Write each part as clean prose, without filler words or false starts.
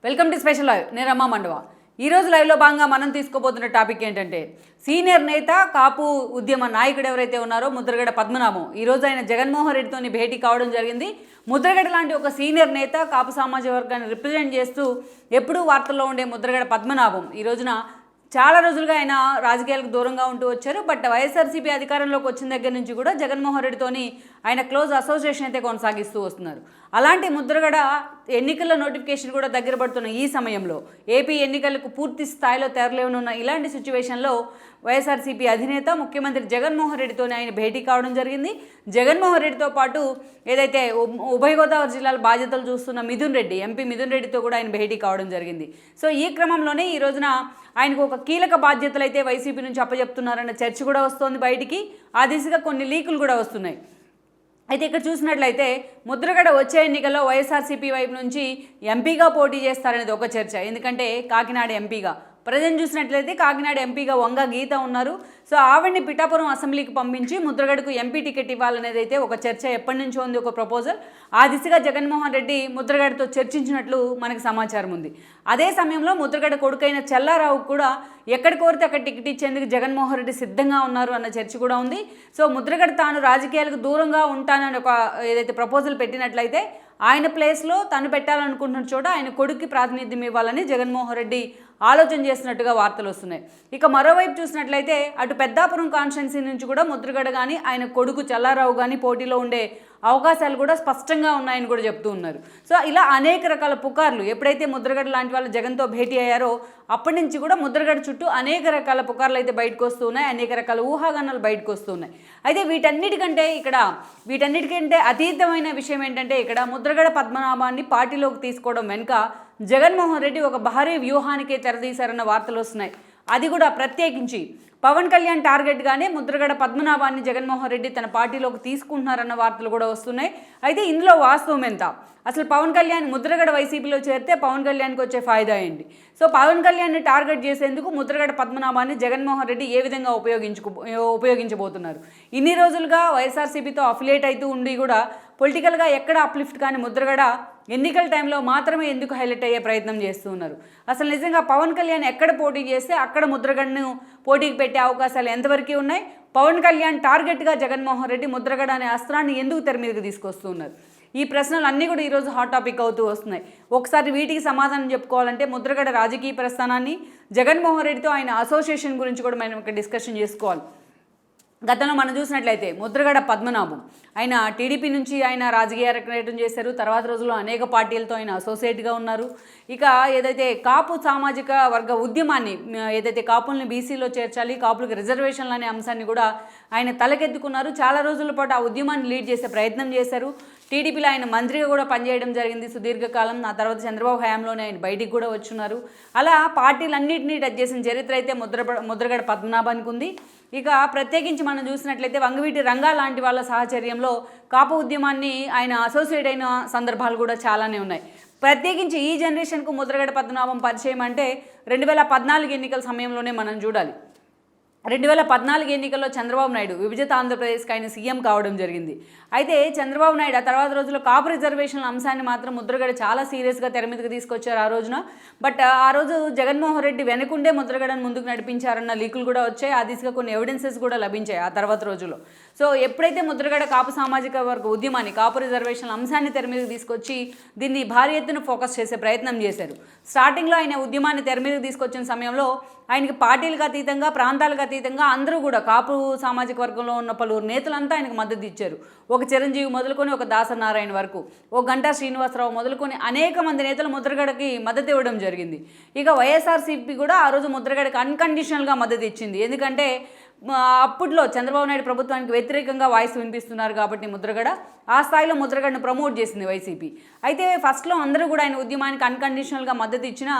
Welcome to special live. నేను రమా మండవ. ఈరోజు లైవ్లో భాగంగా మనం తీసుకోబోతున్న టాపిక్ ఏంటంటే సీనియర్ నేత కాపు ఉద్యమ నాయకుడు ఎవరైతే ఉన్నారో ముద్రగడ పద్మనాభం ఈరోజు ఆయన జగన్మోహన్ రెడ్డితోని భేటీ కావడం జరిగింది. ముద్రగడ లాంటి ఒక సీనియర్ నేత కాపు సామాజిక వర్గాన్ని రిప్రజెంట్ చేస్తూ ఎప్పుడూ వార్తల్లో ఉండే ముద్రగడ పద్మనాభం ఈ రోజున చాలా రోజులుగా ఆయన రాజకీయాలకు దూరంగా ఉంటూ వచ్చారు. బట్ వైఎస్ఆర్సీపీ అధికారంలోకి వచ్చిన దగ్గర నుంచి కూడా జగన్మోహన్ రెడ్డితోని ఆయన క్లోజ్ అసోసియేషన్ అయితే కొనసాగిస్తూ వస్తున్నారు. అలాంటి ముద్రగడ ఎన్నికల నోటిఫికేషన్ కూడా దగ్గర పడుతున్న ఈ సమయంలో ఏపీ ఎన్నికలకు పూర్తి స్థాయిలో తెరలేనున్న ఇలాంటి సిచ్యువేషన్లో వైఎస్ఆర్సీపీ అధినేత ముఖ్యమంత్రి జగన్మోహన్ రెడ్డితోనే ఆయన భేటీ కావడం జరిగింది. జగన్మోహన్ రెడ్డితో పాటు ఏదైతే ఉభయ గోదావరి జిల్లాల బాధ్యతలు చూస్తున్న మిథున్ రెడ్డి, ఎంపీ మిథున్ రెడ్డితో కూడా ఆయన భేటీ కావడం జరిగింది. సో ఈ క్రమంలోనే ఈ రోజున ఆయనకు ఒక కీలక బాధ్యతలు అయితే వైసీపీ నుంచి అప్పచెప్తున్నారన్న చర్చ కూడా వస్తోంది బయటికి. ఆ దిశగా కొన్ని లీకులు కూడా వస్తున్నాయి. అయితే ఇక్కడ చూసినట్లయితే ముద్రగడ వచ్చే ఎన్నికల్లో వైఎస్ఆర్సీపీ వైపు నుంచి ఎంపీగా పోటీ చేస్తారనేది ఒక చర్చ. ఎందుకంటే కాకినాడ ఎంపీగా ప్రజెంట్ చూసినట్లయితే కాకినాడ ఎంపీగా వంగ గీత ఉన్నారు. సో ఆవిడ్ని పిఠాపురం అసెంబ్లీకి పంపించి ముద్రగడకు ఎంపీ టికెట్ ఇవ్వాలనేది అయితే ఒక చర్చ ఎప్పటి నుంచో ఉంది, ఒక ప్రపోజల్. ఆ దిశగా జగన్మోహన్ రెడ్డి ముద్రగడతో చర్చించినట్లు మనకు సమాచారం ఉంది. అదే సమయంలో ముద్రగడ కొడుకైన చెల్లారావు కూడా ఎక్కడ కోరితే అక్కడ టికెట్ ఇచ్చేందుకు జగన్మోహన్ రెడ్డి సిద్ధంగా ఉన్నారు అన్న చర్చ కూడా ఉంది. సో ముద్రగడ తాను రాజకీయాలకు దూరంగా ఉంటానని ఒక ఏదైతే ప్రపోజల్ పెట్టినట్లయితే ఆయన ప్లేస్లో తను పెట్టాలనుకుంటున్న చోట ఆయన కొడుక్కి ప్రాతినిధ్యం ఇవ్వాలని జగన్మోహన్ రెడ్డి ఆలోచన చేస్తున్నట్టుగా వార్తలు వస్తున్నాయి. ఇక మరోవైపు చూసినట్లయితే అటు పెద్దాపురం కాన్స్టిట్యున్సీ నుంచి కూడా ముద్రగడ కానీ ఆయన కొడుకు చల్లారావు కానీ పోటీలో ఉండే అవకాశాలు కూడా స్పష్టంగా ఉన్నాయని కూడా చెప్తూ ఉన్నారు. సో ఇలా అనేక రకాల పుకార్లు ఎప్పుడైతే ముద్రగడ లాంటి వాళ్ళు జగన్తో భేటీ అయ్యారో అప్పటి నుంచి కూడా ముద్రగడ చుట్టూ అనేక రకాల పుకార్లు అయితే బయటకు వస్తూ ఉన్నాయి, అనేక రకాల ఊహాగానాలు బయటకు వస్తూ ఉన్నాయి. అయితే వీటన్నిటికంటే అతీతమైన విషయం ఏంటంటే ఇక్కడ ముద్రగడ పద్మనాభాన్ని పార్టీలోకి తీసుకోవడం వెనుక జగన్మోహన్ రెడ్డి ఒక భారీ వ్యూహానికే తెరదీశారన్న వార్తలు వస్తున్నాయి. అది కూడా ప్రత్యేకించి పవన్ కళ్యాణ్ టార్గెట్గానే ముద్రగడ పద్మనాభాన్ని జగన్మోహన్ రెడ్డి తన పార్టీలోకి తీసుకుంటున్నారన్న వార్తలు కూడా వస్తున్నాయి. అయితే ఇందులో వాస్తవం ఎంత, అసలు పవన్ కళ్యాణ్ ముద్రగడ వైసీపీలో చేరితే పవన్ కళ్యాణ్కి వచ్చే ఫాయిదా ఏంటి? సో పవన్ కళ్యాణ్ని టార్గెట్ చేసేందుకు ముద్రగడ పద్మనాభాన్ని జగన్మోహన్ రెడ్డి ఏ విధంగా ఉపయోగించబోతున్నారు? ఇన్ని రోజులుగా వైఎస్ఆర్సీపీతో అఫిలియేట్ అవుతూ ఉండి కూడా పొలిటికల్గా ఎక్కడ అప్లిఫ్ట్ కానీ ముద్రగడ ఎన్నికల టైంలో మాత్రమే ఎందుకు హైలైట్ అయ్యే ప్రయత్నం చేస్తూ ఉన్నారు? అసలు నిజంగా పవన్ కళ్యాణ్ ఎక్కడ పోటీ చేస్తే అక్కడ ముద్రగడను పోటీకి పెట్టే అవకాశాలు ఎంతవరకు ఉన్నాయి? పవన్ కళ్యాణ్ టార్గెట్గా జగన్మోహన్ రెడ్డి ముద్రగడ అనే అస్త్రాన్ని ఎందుకు తెర మీదకి తీసుకొస్తూ ఉన్నారు? ఈ ప్రశ్నలు అన్నీ కూడా ఈరోజు హాట్ టాపిక్ అవుతూ వస్తున్నాయి. ఒకసారి వీటికి సమాధానం చెప్పుకోవాలంటే ముద్రగడ రాజకీయ ప్రస్థానాన్ని, జగన్మోహన్ రెడ్డితో ఆయన అసోసియేషన్ గురించి కూడా మనం ఇక్కడ డిస్కషన్ చేసుకోవాలి. గతంలో మనం చూసినట్లయితే ముద్రగడ పద్మనాభం ఆయన టీడీపీ నుంచి ఆయన రాజకీయ అరంగేట్రం చేశారు. తర్వాత రోజుల్లో అనేక పార్టీలతో ఆయన అసోసియేట్గా ఉన్నారు. ఇక ఏదైతే కాపు సామాజిక వర్గ ఉద్యమాన్ని, ఏదైతే కాపుల్ని బీసీలో చేర్చాలి, కాపులకు రిజర్వేషన్లు అనే అంశాన్ని కూడా ఆయన తలకెత్తుకున్నారు. చాలా రోజుల పాటు ఆ ఉద్యమాన్ని లీడ్ చేసే ప్రయత్నం చేశారు. టీడీపీలో ఆయన మంత్రిగా కూడా పనిచేయడం జరిగింది సుదీర్ఘకాలం. ఆ తర్వాత చంద్రబాబు హయాంలోనే ఆయన బయటికి కూడా వచ్చున్నారు. అలా పార్టీలన్నింటినీ టచ్ చేసిన చరిత్ర అయితే ముద్రగడ పద్మనాభానికి ఉంది. ఇక ప్రత్యేకించి మనం చూసినట్లయితే వంగవీటి రంగా లాంటి వాళ్ళ సాహచర్యంలో కాపు ఉద్యమాన్ని ఆయన అసోసియేట్ అయిన సందర్భాలు కూడా చాలానే ఉన్నాయి. ప్రత్యేకించి ఈ జనరేషన్కు ముద్రగడ పద్మనాభం పరిచయం అంటే 2014 ఎన్నికల సమయంలోనే మనం చూడాలి. 2014 ఎన్నికల్లో చంద్రబాబు నాయుడు విభజిత ఆంధ్రప్రదేశ్కి ఆయన సీఎం కావడం జరిగింది. అయితే చంద్రబాబు నాయుడు ఆ తర్వాత రోజుల్లో కాపు రిజర్వేషన్ల అంశాన్ని మాత్రం ముద్రగడ చాలా సీరియస్గా తెర మీదకి తీసుకొచ్చారు ఆ రోజున. బట్ ఆ రోజు జగన్మోహన్ రెడ్డి వెనకుండే ముద్రగడను ముందుకు నడిపించారన్న లీకులు కూడా వచ్చాయి. ఆ దిశగా కొన్ని ఎవిడెన్సెస్ కూడా లభించాయి ఆ తర్వాత రోజుల్లో. సో ఎప్పుడైతే ముద్రగడ కాపు సామాజిక వర్గ ఉద్యమాన్ని, కాపు రిజర్వేషన్ల అంశాన్ని తెర మీదకి తీసుకొచ్చి దీన్ని భారీ ఎత్తున ఫోకస్ చేసే ప్రయత్నం చేశారు. స్టార్టింగ్లో ఆయన ఉద్యమాన్ని తెర మీదకి తీసుకొచ్చిన సమయంలో ఆయనకి పార్టీలకు అతీతంగా, ప్రాంతాలకు అతీతంగా అందరూ కూడా కాపు సామాజిక వర్గంలో ఉన్న పలువురు నేతలంతా ఆయనకు మద్దతు ఇచ్చారు. ఒక చిరంజీవి మొదలుకొని ఒక దాసనారాయణ వరకు, ఒక గంటా శ్రీనివాసరావు మొదలుకొని అనేక మంది నేతలు ముద్రగడకి మద్దతు ఇవ్వడం జరిగింది. ఇక వైఎస్ఆర్సీపీ కూడా ఆ రోజు ముద్రగడకి అన్కండిషనల్గా మద్దతు ఇచ్చింది. ఎందుకంటే అప్పట్లో చంద్రబాబు నాయుడు ప్రభుత్వానికి వ్యతిరేకంగా వాయిస్ వినిపిస్తున్నారు కాబట్టి ముద్రగడ ఆ స్థాయిలో ముద్రగడను ప్రమోట్ చేసింది వైసీపీ. అయితే ఫస్ట్లో అందరూ కూడా ఆయన ఉద్యమానికి అన్కండిషనల్గా మద్దతు ఇచ్చినా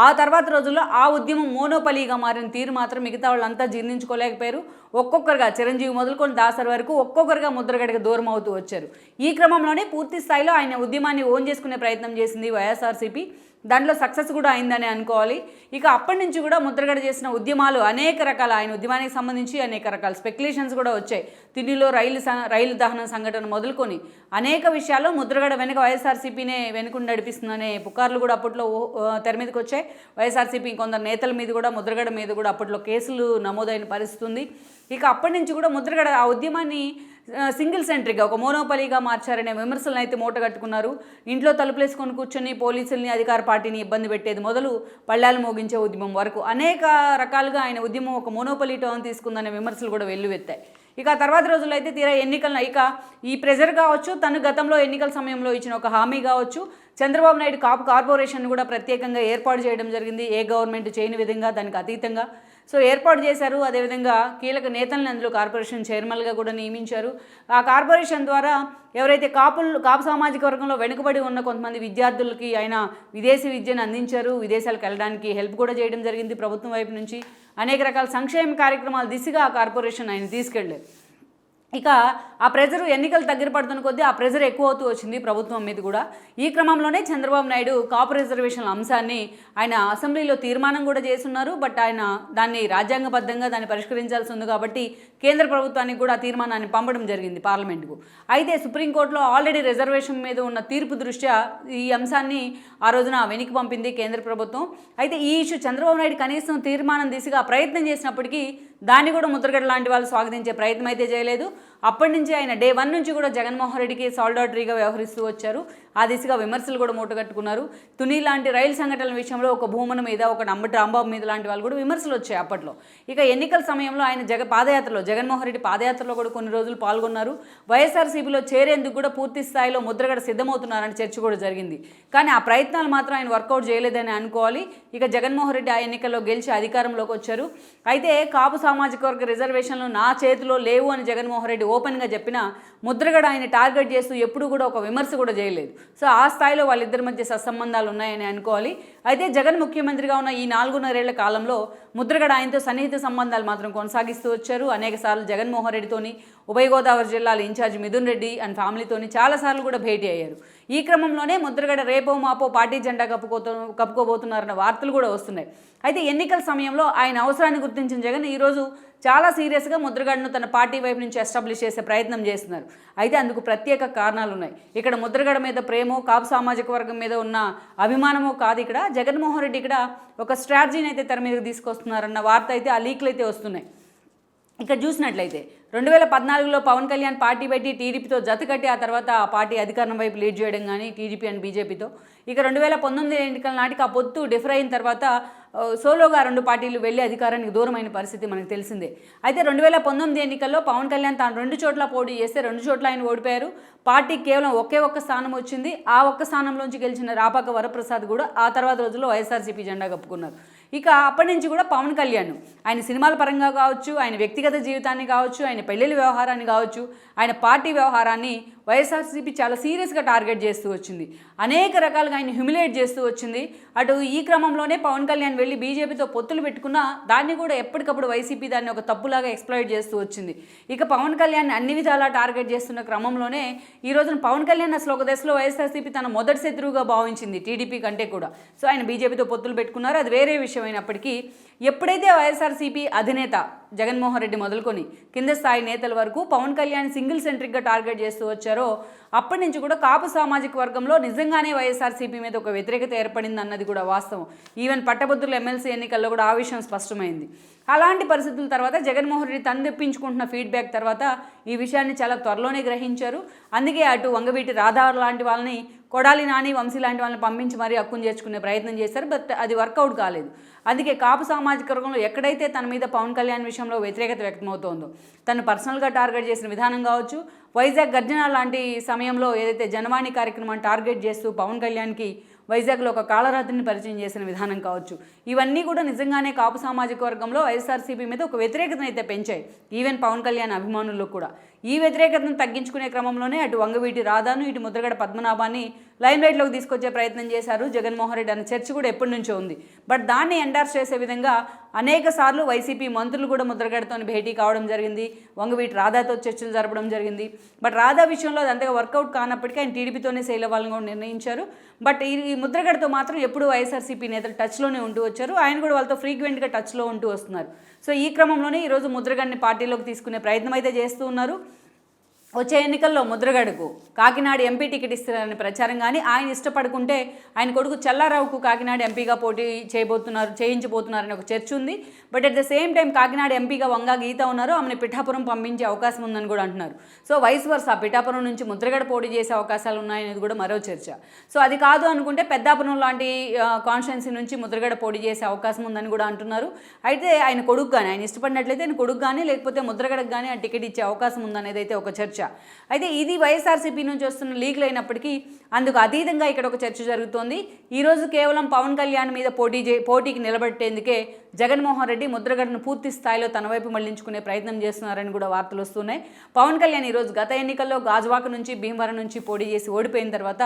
ఆ తర్వాత రోజుల్లో ఆ ఉద్యమం మోనోపలీగా మారిన తీరు మాత్రం మిగతా వాళ్ళంతా జీర్ణించుకోలేకపోయారు. ఒక్కొక్కరుగా చిరంజీవి మొదలుకొని దాసర్ వరకు ఒక్కొక్కరుగా ముద్రగడకి దూరం అవుతూ వచ్చారు. ఈ క్రమంలోనే పూర్తి స్థాయిలో ఆయన ఉద్యమాన్ని ఓన్ చేసుకునే ప్రయత్నం చేసింది వైఎస్ఆర్సీపీ. దాంట్లో సక్సెస్ కూడా అయిందని అనుకోవాలి. ఇక అప్పటి నుంచి కూడా ముద్రగడ చేసిన ఉద్యమాలు అనేక రకాల, ఆయన ఉద్యమానికి సంబంధించి అనేక రకాల స్పెక్యులేషన్స్ కూడా వచ్చాయి. తునిలో రైలు దహనం సంఘటన మొదలుకొని అనేక విషయాల్లో ముద్రగడ వెనుక వైఎస్ఆర్సీపీనే వెనుకుండి నడిపిస్తుందనే పుకార్లు కూడా అప్పట్లో తెర మీదకి వచ్చాయి. వైఎస్ఆర్సీపీ కొందరు నేతల మీద కూడా, ముద్రగడ మీద కూడా అప్పట్లో కేసులు నమోదైన పరిస్థితి ఉంది. ఇక అప్పటి నుంచి కూడా ముద్రగడ ఆ ఉద్యమాన్ని సింగిల్ సెంట్రిక్గా ఒక మోనోపలీగా మార్చారనే విమర్శలను అయితే మూటగట్టుకున్నారు. ఇంట్లో తలుపులేసుకొని కూర్చొని పోలీసుల్ని, అధికార పార్టీని ఇబ్బంది పెట్టేది మొదలు పళ్ళాలు మోగించే ఉద్యమం వరకు అనేక రకాలుగా ఆయన ఉద్యమం ఒక మోనోపలీ టర్న్ తీసుకుందనే విమర్శలు కూడా వెల్లువెత్తాయి. ఇక ఆ తర్వాత రోజుల్లో అయితే తీరా ఎన్నికలను, ఇక ఈ ప్రెజర్ కావచ్చు, తను గతంలో ఎన్నికల సమయంలో ఇచ్చిన ఒక హామీ కావచ్చు, చంద్రబాబు నాయుడు కార్పొరేషన్ కూడా ప్రత్యేకంగా ఏర్పాటు చేయడం జరిగింది. ఏ గవర్నమెంట్ చేయని విధంగా, దానికి అతీతంగా సో ఏర్పాటు చేశారు. అదేవిధంగా కీలక నేతలను అందులో కార్పొరేషన్ చైర్మన్గా కూడా నియమించారు. ఆ కార్పొరేషన్ ద్వారా ఎవరైతే కాపు సామాజిక వర్గంలో వెనుకబడి ఉన్న కొంతమంది విద్యార్థులకి ఆయన విదేశీ విద్యను అందించారు. విదేశాలకు వెళ్ళడానికి హెల్ప్ కూడా చేయడం జరిగింది ప్రభుత్వం వైపు నుంచి. అనేక రకాల సంక్షేమ కార్యక్రమాల దిశగా ఆ కార్పొరేషన్ ఆయన తీసుకెళ్ళారు. ఇక ఆ ప్రెజర్ ఎన్నికలు దగ్గర పడుతున్న కొద్దీ ఆ ప్రెజర్ ఎక్కువ అవుతూ వచ్చింది ప్రభుత్వం మీద కూడా. ఈ క్రమంలోనే చంద్రబాబు నాయుడు కాపు రిజర్వేషన్ల అంశాన్ని ఆయన అసెంబ్లీలో తీర్మానం కూడా చేస్తున్నారు. బట్ ఆయన దాన్ని రాజ్యాంగబద్ధంగా దాన్ని పరిష్కరించాల్సి ఉంది కాబట్టి కేంద్ర ప్రభుత్వానికి కూడా తీర్మానాన్ని పంపడం జరిగింది పార్లమెంటుకు. అయితే సుప్రీంకోర్టులో ఆల్రెడీ రిజర్వేషన్ మీద ఉన్న తీర్పు దృష్ట్యా ఈ అంశాన్ని ఆ రోజున వెనక్కి పంపింది కేంద్ర ప్రభుత్వం. అయితే ఈ ఇష్యూ చంద్రబాబు నాయుడు కనీసం తీర్మానం దిశగా ప్రయత్నం చేసినప్పటికీ దాన్ని కూడా ముద్రగడ లాంటి వాళ్ళు స్వాగతించే ప్రయత్నం అయితే చేయలేదు. అప్పటి నుంచి ఆయన డే 1 నుంచి కూడా జగన్మోహన్ రెడ్డికి సాలిడారిటీగా వ్యవహరిస్తూ వచ్చారు. ఆ దిశగా విమర్శలు కూడా మూటగట్టుకున్నారు. తుని లాంటి రైలు సంఘటనల విషయంలో ఒక భూమన మీద, ఒక నంబటి రాంబాబు మీద లాంటి వాళ్ళు కూడా విమర్శలు వచ్చాయి అప్పట్లో. ఇక ఎన్నికల సమయంలో ఆయన జగన్మోహన్ రెడ్డి పాదయాత్రలో కూడా కొన్ని రోజులు పాల్గొన్నారు. వైఎస్ఆర్సీపీలో చేరేందుకు కూడా పూర్తి స్థాయిలో ముద్రగడ సిద్ధమవుతున్నారని చర్చ కూడా జరిగింది. కానీ ఆ ప్రయత్నాలు మాత్రం ఆయన వర్కౌట్ చేయలేదని అనుకోవాలి. ఇక జగన్మోహన్ రెడ్డి ఆ ఎన్నికల్లో గెలిచి అధికారంలోకి వచ్చారు. అయితే కాపు సామాజిక వర్గ రిజర్వేషన్లు నా చేతిలో లేవు అని జగన్మోహన్ రెడ్డి ఓపెన్గా చెప్పినా ముద్రగడ ఆయన టార్గెట్ చేస్తూ ఎప్పుడు కూడా ఒక విమర్శ కూడా చేయలేదు. సో ఆ స్థాయిలో వాళ్ళిద్దరి మధ్య సత్సంబంధాలు ఉన్నాయని అనుకోవాలి. అయితే జగన్ ముఖ్యమంత్రిగా ఉన్న ఈ 4.5 ఏళ్ల కాలంలో ముద్రగడ ఆయనతో సన్నిహిత సంబంధాలు మాత్రం కొనసాగిస్తూ వచ్చారు. అనేకసార్లు జగన్మోహన్ రెడ్డితోని, ఉభయ గోదావరి జిల్లాల ఇన్ఛార్జ్ మిథున్ రెడ్డి అండ్ ఫ్యామిలీతోని చాలాసార్లు కూడా భేటీ అయ్యారు. ఈ క్రమంలోనే ముద్రగడ రేపో మాపో పార్టీ జెండా కప్పుకోబోతున్నారన్న వార్తలు కూడా వస్తున్నాయి. అయితే ఎన్నికల సమయంలో ఆయన అవసరాన్ని గుర్తించిన జగన్ ఈరోజు చాలా సీరియస్గా ముద్రగడను తన పార్టీ వైపు నుంచి ఎస్టాబ్లిష్ చేసే ప్రయత్నం చేస్తున్నారు. అయితే అందుకు ప్రత్యేక కారణాలు ఉన్నాయి. ఇక్కడ ముద్రగడ మీద ప్రేమో, కాపు సామాజిక వర్గం మీద ఉన్న అభిమానమో కాదు. ఇక్కడ జగన్మోహన్ రెడ్డి ఇక్కడ ఒక స్ట్రాటజీని అయితే తెర మీదకి తీసుకొస్తున్నారన్న వార్త అయితే, ఆ లీక్లు అయితే వస్తున్నాయి. ఇక్కడ చూసినట్లయితే 2014లో పవన్ కళ్యాణ్ పార్టీ పెట్టి టీడీపీతో జతకట్టి ఆ తర్వాత ఆ పార్టీ అధికారం వైపు లీడ్ చేయడం కానీ టీడీపీ అండ్ బీజేపీతో. ఇక 2019 ఎన్నికల నాటికి ఆ పొత్తు డిఫర్ అయిన తర్వాత సోలోగా 2 పార్టీలు వెళ్ళి అధికారానికి దూరమైన పరిస్థితి మనకు తెలిసిందే. అయితే 2019 ఎన్నికల్లో పవన్ కళ్యాణ్ తాను 2 చోట్ల పోటీ చేస్తే 2 చోట్ల ఆయన ఓడిపోయారు. పార్టీకి కేవలం ఒక్క స్థానం వచ్చింది. ఆ ఒక్క స్థానంలోంచి గెలిచిన రాపాక వరప్రసాద్ కూడా ఆ తర్వాత రోజుల్లో వైఎస్ఆర్సీపీ జెండా కప్పుకున్నారు. ఇక అప్పటి నుంచి కూడా పవన్ కళ్యాణ్ ఆయన సినిమాల పరంగా కావచ్చు, ఆయన వ్యక్తిగత జీవితాన్ని కావచ్చు, ఆయన పెళ్ళిళ్ళ వ్యవహారాన్ని కావచ్చు, ఆయన పార్టీ వ్యవహారాన్ని వైఎస్ఆర్సీపీ చాలా సీరియస్గా టార్గెట్ చేస్తూ వచ్చింది. అనేక రకాలుగా ఆయన హ్యూమిలేట్ చేస్తూ వచ్చింది. అటు ఈ క్రమంలోనే పవన్ కళ్యాణ్ వెళ్ళి బీజేపీతో పొత్తులు పెట్టుకున్నా దాన్ని కూడా ఎప్పటికప్పుడు వైసీపీ దాన్ని ఒక తప్పులాగా ఎక్స్ప్లాయిట్ చేస్తూ వచ్చింది. ఇక పవన్ కళ్యాణ్ అన్ని విధాలా టార్గెట్ చేస్తున్న క్రమంలోనే ఈ రోజున పవన్ కళ్యాణ్ అసలు ఒక దశలో వైఎస్ఆర్సీపీ తన మొదటి శత్రువుగా భావించింది టీడీపీ కంటే కూడా. సో ఆయన బీజేపీతో పొత్తులు పెట్టుకున్నారు, అది వేరే విషయం అయినప్పటికీ ఎప్పుడైతే వైఎస్ఆర్సీపీ అధినేత జగన్మోహన్ రెడ్డి మొదలుకొని కింద స్థాయి నేతల వరకు పవన్ కళ్యాణ్ సింగిల్ సెంట్రిక్గా టార్గెట్ చేస్తూ వచ్చారో అప్పటి నుంచి కూడా కాపు సామాజిక వర్గంలో నిజంగానే వైఎస్ఆర్సీపీ మీద ఒక వ్యతిరేకత ఏర్పడింది అన్నది కూడా వాస్తవం. ఈవెన్ పట్టభద్రుల ఎమ్మెల్సీ ఎన్నికల్లో కూడా ఆ విషయం స్పష్టమైంది. అలాంటి పరిస్థితుల తర్వాత జగన్మోహన్ రెడ్డి తను తెప్పించుకుంటున్న ఫీడ్బ్యాక్ తర్వాత ఈ విషయాన్ని చాలా త్వరలోనే గ్రహించారు. అందుకే అటు వంగవీటి రాధా లాంటి వాళ్ళని, కొడాలి నాని, వంశీ లాంటి వాళ్ళని పంపించి మరీ హక్కును చేర్చుకునే ప్రయత్నం చేశారు. బట్ అది వర్కౌట్ కాలేదు. అందుకే కాపు సామాజిక వర్గంలో ఎక్కడైతే తన మీద పవన్ కళ్యాణ్ విషయంలో వ్యతిరేకత వ్యక్తమవుతోందో, తను పర్సనల్గా టార్గెట్ చేసిన విధానం కావచ్చు, వైజాగ్ గర్జన లాంటి సమయంలో ఏదైతే జనవాణి కార్యక్రమాన్ని టార్గెట్ చేస్తూ పవన్ కళ్యాణ్కి వైజాగ్లో ఒక కాళరాత్రిని పరిచయం చేసిన విధానం కావచ్చు, ఇవన్నీ కూడా నిజంగానే కాపు సామాజిక వర్గంలో వైఎస్ఆర్సీపీ మీద ఒక వ్యతిరేకతను అయితే పెంచాయి. ఈవెన్ పవన్ కళ్యాణ్ అభిమానుల్లో కూడా ఈ వ్యతిరేకతను తగ్గించుకునే క్రమంలోనే అటు వంగవీటి రాధాను, ఇటు ముద్రగడ పద్మనాభాన్ని లైమ్లైట్లోకి తీసుకొచ్చే ప్రయత్నం చేశారు జగన్మోహన్ రెడ్డి అనే చర్చ కూడా ఎప్పటి నుంచో ఉంది. బట్ దాన్ని ఎండార్స్ చేసే విధంగా అనేక సార్లు వైసీపీ మంత్రులు కూడా ముద్రగడతో భేటీ కావడం జరిగింది, వంగవీటి రాధాతో చర్చలు జరపడం జరిగింది. బట్ రాధా విషయంలో అది అంతగా వర్కౌట్ కానప్పటికీ ఆయన టీడీపీతోనే సేల్ అవ్వాలని కూడా నిర్ణయించారు. బట్ ఈ ముద్రగడతో మాత్రం ఎప్పుడు వైఎస్ఆర్సీపీ నేతలు టచ్లోనే ఉంటూ వచ్చారు. ఆయన కూడా వాళ్ళతో ఫ్రీక్వెంట్గా టచ్లో ఉంటూ వస్తున్నారు. సో ఈ క్రమంలోనే ఈరోజు ముద్రగడని పార్టీలోకి తీసుకునే ప్రయత్నం అయితే చేస్తూ ఉన్నారు. వచ్చే ఎన్నికల్లో ముద్రగడకు కాకినాడ ఎంపీ టికెట్ ఇస్తారని ప్రచారం, కానీ ఆయన ఇష్టపడుకుంటే ఆయన కొడుకు చల్లారావుకు కాకినాడ ఎంపీగా పోటీ చేయించబోతున్నారని ఒక చర్చ ఉంది. But at the same time Kakinada ఎంపీగా వంగా గీత ఉన్నారు, ఆమెను పిఠాపురం పంపించే అవకాశం ఉందని కూడా అంటున్నారు. సో వైస్ వర్సా పిఠాపురం నుంచి ముద్రగడ పోటీ చేసే అవకాశాలు ఉన్నాయనేది కూడా మరో చర్చ. సో అది కాదు అనుకుంటే పెద్దాపురం లాంటి కాన్స్టిట్యున్సీ నుంచి ముద్రగడ పోటీ చేసే అవకాశం ఉందని కూడా అంటున్నారు. అయితే ఆయన కొడుకు కానీ, ఆయన ఇష్టపడినట్లయితే ఆయన కొడుకు కానీ లేకపోతే ముద్రగడకు కానీ ఆ టికెట్ ఇచ్చే అవకాశం ఉందనేది అయితే ఒక చర్చ. అయితే ఇది వైఎస్ఆర్సీపీ నుంచి వస్తున్న లీక్లు అయినప్పటికీ అందుకు అతీతంగా ఇక్కడ ఒక చర్చ జరుగుతోంది. ఈరోజు కేవలం పవన్ కళ్యాణ్ మీద పోటీకి నిలబెట్టేందుకే జగన్మోహన్ రెడ్డి ముద్రగడను పూర్తి స్థాయిలో తన వైపు మళ్లించుకునే ప్రయత్నం చేస్తున్నారని కూడా వార్తలు వస్తున్నాయి. పవన్ కళ్యాణ్ ఈరోజు గత ఎన్నికల్లో గాజువాక నుంచి భీమవరం నుంచి పోటీ చేసి ఓడిపోయిన తర్వాత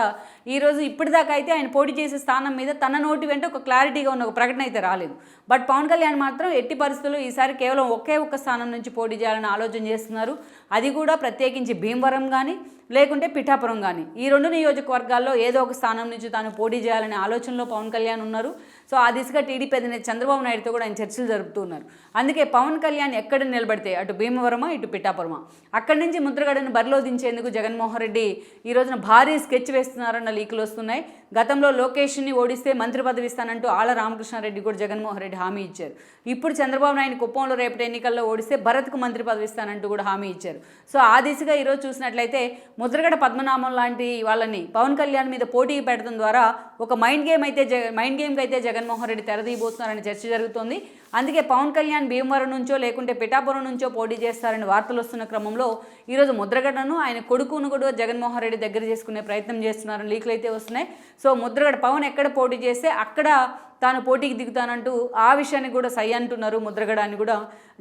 ఈరోజు ఇప్పటిదాకా అయితే ఆయన పోటీ చేసే స్థానం మీద తన నోటి వెంట ఒక క్లారిటీగా ఉన్న ఒక ప్రకటన అయితే రాలేదు. బట్ పవన్ కళ్యాణ్ మాత్రం ఎట్టి పరిస్థితుల్లో ఈసారి కేవలం ఒక్క స్థానం నుంచి పోటీ చేయాలని ఆలోచన చేస్తున్నారు. అది కూడా ప్రత్యేకించి భీమవరం కానీ లేకుంటే పిఠాపురం కానీ ఈ 2 నియోజకవర్గాల్లో ఏదో ఒక స్థానం నుంచి తాను పోటీ చేయాలనే ఆలోచనలో పవన్ కళ్యాణ్ ఉన్నారు. సో ఆ దిశగా టీడీపీ అధినేత చంద్రబాబు నాయుడుతో కూడా ఆయన చర్చలు జరుపుతున్నారు. అందుకే పవన్ కళ్యాణ్ ఎక్కడ నిలబడితే అటు భీమవరమా ఇటు పిఠాపురమా అక్కడి నుంచి ముద్రగడను బరిలో దించేందుకు జగన్మోహన్ రెడ్డి ఈ రోజున భారీ స్కెచ్ వేస్తున్నారన్న లీకులు వస్తున్నాయి. గతంలో లోకేష్ని ఓడిస్తే మంత్రి పదవి ఇస్తానంటూ ఆళ్ల రామకృష్ణారెడ్డి కూడా జగన్మోహన్ రెడ్డి హామీ ఇచ్చారు. ఇప్పుడు చంద్రబాబు నాయుడు కుప్పంలో రేపటి ఎన్నికల్లో ఓడిస్తే భరత్కు మంత్రి పదవి ఇస్తానంటూ కూడా హామీ ఇచ్చారు. సో ఆ దిశగా ఈరోజు చూసినట్లయితే ముద్రగడ పద్మనాభం లాంటి వాళ్ళని పవన్ కళ్యాణ్ మీద పోటీ పెట్టడం ద్వారా ఒక మైండ్ గేమ్కి అయితే జగన్మోహన్ రెడ్డి తెరదీయబోతున్నారని చర్చ జరుగుతోంది. అందుకే పవన్ కళ్యాణ్ భీమవరం నుంచో లేకుంటే పిఠాపురం నుంచో పోటీ చేస్తారని వార్తలు వస్తున్న క్రమంలో ఈరోజు ముద్రగడను ఆయన కొడుకును కూడా జగన్మోహన్ రెడ్డి దగ్గర చేసుకునే ప్రయత్నం చేస్తున్నారని లీకులు అయితే వస్తున్నాయి. సో ముద్రగడ పవన్ ఎక్కడ పోటీ చేస్తే అక్కడ తాను పోటీకి దిగుతానంటూ ఆ విషయాన్ని కూడా సై అంటున్నారు ముద్రగడ అని కూడా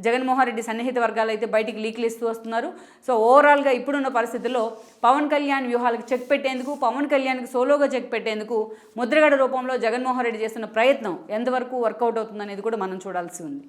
జగన్మోహన్ రెడ్డి సన్నిహిత వర్గాలు అయితే బయటికి లీకులు ఇస్తూ వస్తున్నారు. సో ఓవరాల్గా ఇప్పుడున్న పరిస్థితుల్లో పవన్ కళ్యాణ్ వ్యూహాలకు చెక్ పెట్టేందుకు, పవన్ కళ్యాణ్కి సోలోగా చెక్ పెట్టేందుకు ముద్రగడ రూపంలో జగన్మోహన్ రెడ్డి చేస్తున్న ప్రయత్నం ఎంతవరకు వర్కౌట్ అవుతుందనేది కూడా మనం చూడాల్సి ఉంది.